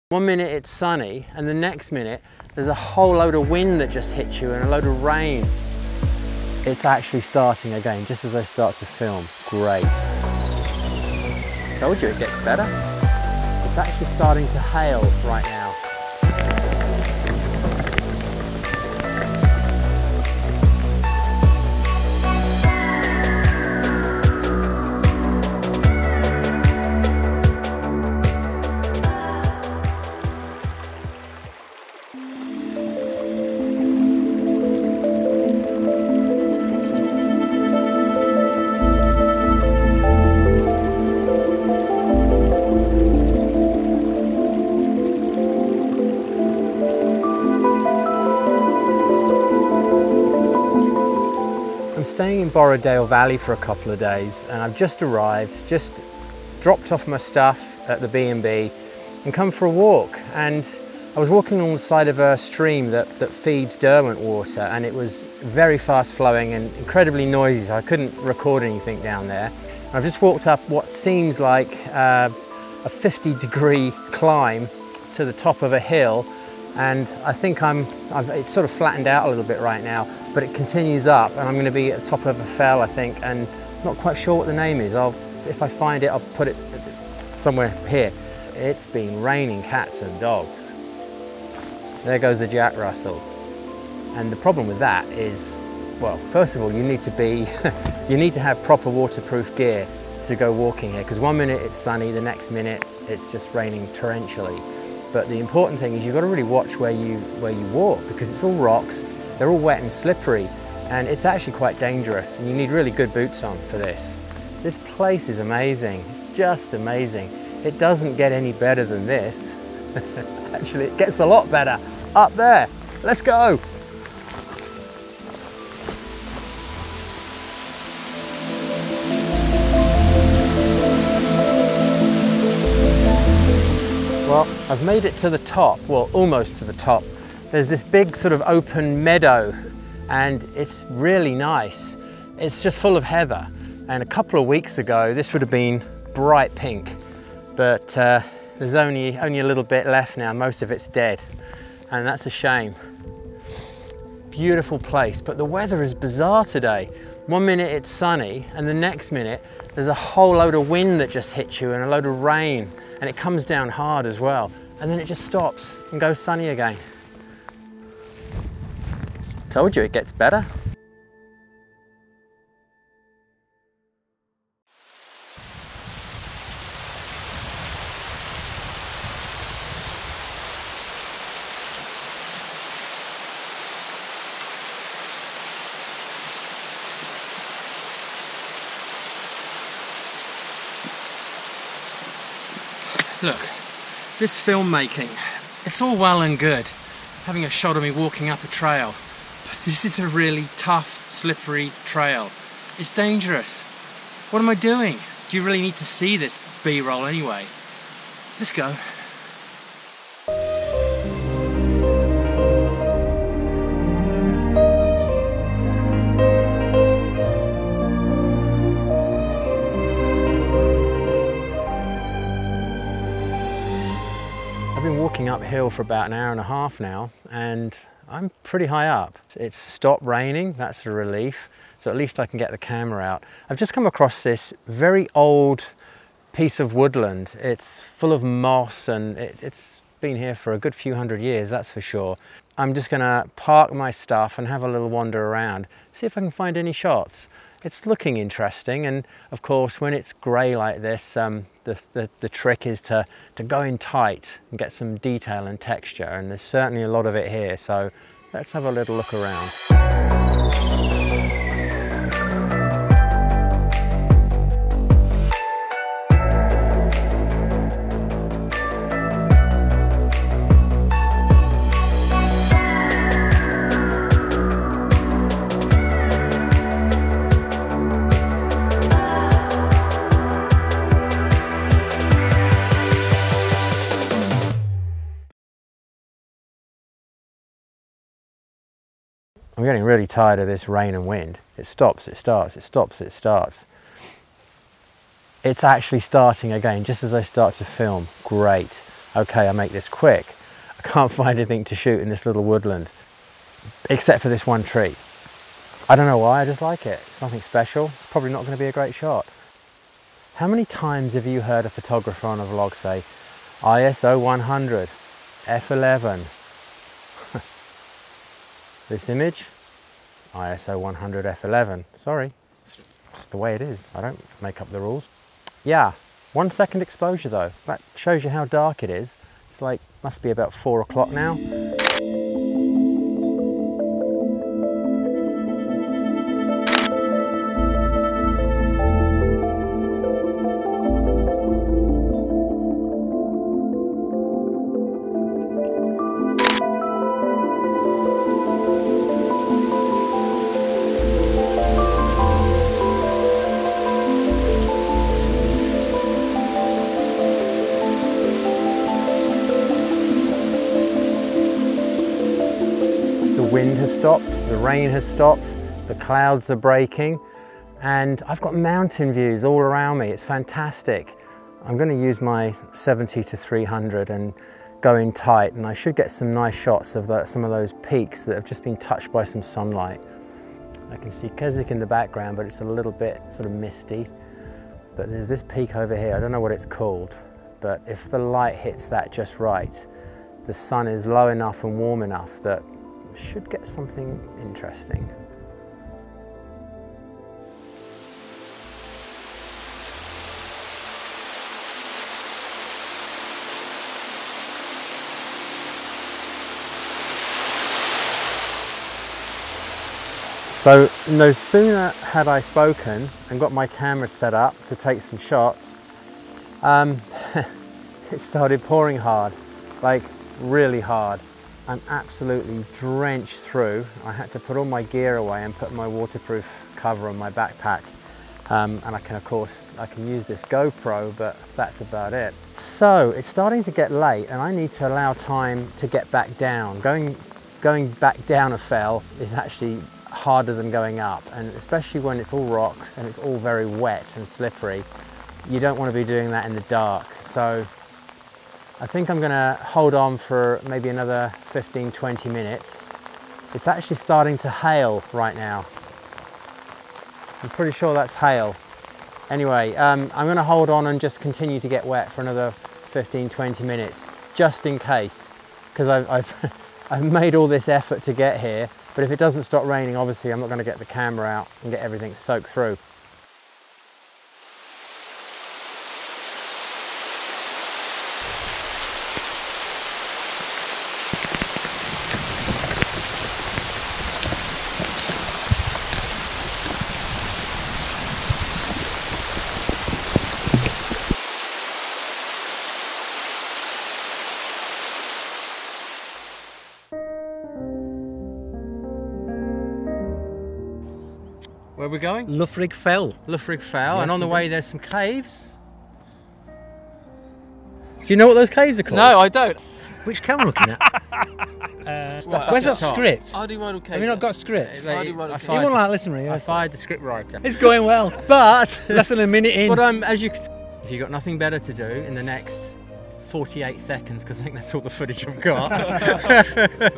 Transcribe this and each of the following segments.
One minute it's sunny and the next minute there's a whole load of wind that just hits you and a load of rain. It's actually starting again just as I start to film. Great. Told you it gets better. It's actually starting to hail right now. I'm staying in Borrowdale Valley for a couple of days and I've just arrived, just dropped off my stuff at the B&B and come for a walk. And I was walking along the side of a stream that feeds Derwentwater, and it was very fast flowing and incredibly noisy, so I couldn't record anything down there. I've just walked up what seems like a 50-degree climb to the top of a hill, and I think it's sort of flattened out a little bit right now, but it continues up and I'm going to be at the top of a fell, I think, and I'm not quite sure what the name is. If I find it, I'll put it somewhere here. It's been raining cats and dogs. There goes the Jack Russell. And the problem with that is, well, first of all, you need to have proper waterproof gear to go walking here, because one minute it's sunny, the next minute it's just raining torrentially. But the important thing is you've got to really watch where you walk, because it's all rocks, they're all wet and slippery, and it's actually quite dangerous, and you need really good boots on for this. This place is amazing, it's just amazing. It doesn't get any better than this. Actually, it gets a lot better. Up there, let's go. Well, I've made it to the top, well, almost to the top. There's this big sort of open meadow and it's really nice. It's just full of heather. And a couple of weeks ago, this would have been bright pink, but there's only a little bit left now. Most of it's dead, and that's a shame. Beautiful place, but the weather is bizarre today. One minute it's sunny and the next minute there's a whole load of wind that just hits you and a load of rain, and it comes down hard as well, and then it just stops and goes sunny again. Told you it gets better. Look, this filmmaking, it's all well and good, having a shot of me walking up a trail, but this is a really tough, slippery trail. It's dangerous. What am I doing? Do you really need to see this B-roll anyway? Let's go. I've been walking uphill for about an hour and a half now, and I'm pretty high up. It's stopped raining, that's a relief, so at least I can get the camera out. I've just come across this very old piece of woodland. It's full of moss and it's been here for a good few hundred years, that's for sure. I'm just gonna park my stuff and have a little wander around, see if I can find any shots. It's looking interesting, and of course when it's grey like this, the trick is to go in tight and get some detail and texture, and there's certainly a lot of it here, so let's have a little look around. I'm getting really tired of this rain and wind. It stops, it starts, it stops, it starts. It's actually starting again just as I start to film. Great. okay, I make this quick. I can't find anything to shoot in this little woodland, except for this one tree. I don't know why, I just like it. It's nothing special. It's probably not going to be a great shot. How many times have you heard a photographer on a vlog say, ISO 100, f11? This image, ISO 100, f11. Sorry, it's the way it is. I don't make up the rules. Yeah, 1 second exposure though. That shows you how dark it is. It's like, must be about 4 o'clock now. The wind has stopped, the rain has stopped, the clouds are breaking, and I've got mountain views all around me. It's fantastic. I'm going to use my 70 to 300 and go in tight, and I should get some nice shots of some of those peaks that have just been touched by some sunlight. I can see Keswick in the background, but it's a little bit sort of misty. But there's this peak over here, I don't know what it's called, but if the light hits that just right, the sun is low enough and warm enough that should get something interesting. So no sooner had I spoken and got my camera set up to take some shots, it started pouring hard, like really hard. I'm absolutely drenched through. I had to put all my gear away and put my waterproof cover on my backpack. And I can use this GoPro, but that's about it. So it's starting to get late and I need to allow time to get back down. Going back down a fell is actually harder than going up, and especially when it's all rocks and it's all very wet and slippery. You don't want to be doing that in the dark. So I think I'm going to hold on for maybe another 15-20 minutes. It's actually starting to hail right now. I'm pretty sure that's hail. Anyway, I'm going to hold on and just continue to get wet for another 15-20 minutes, just in case, because I've made all this effort to get here, but if it doesn't stop raining, obviously I'm not going to get the camera out and get everything soaked through. Where are we going? Loughrig Fell. Loughrig Fell, Yes, and on the way there's some caves. Do you know what those caves are called? No, I don't. Which camera looking at? Where's that script? Hardy Model Cave. Have you not got script? Hardy You Model I Cave. fired- won't like listen to me. I fired the script writer. It's going well, but less than a minute in. But as you can see, if you've got nothing better to do in the next 48 seconds, because I think that's all the footage I've got,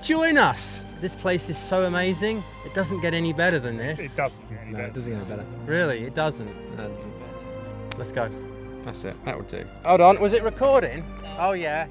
join us. This place is so amazing. It doesn't get any better than this. It doesn't get any No, better. it doesn't get any better. Really, it doesn't. No, it doesn't. Let's go. That's it. That would do. Hold on. Was it recording? Oh yeah.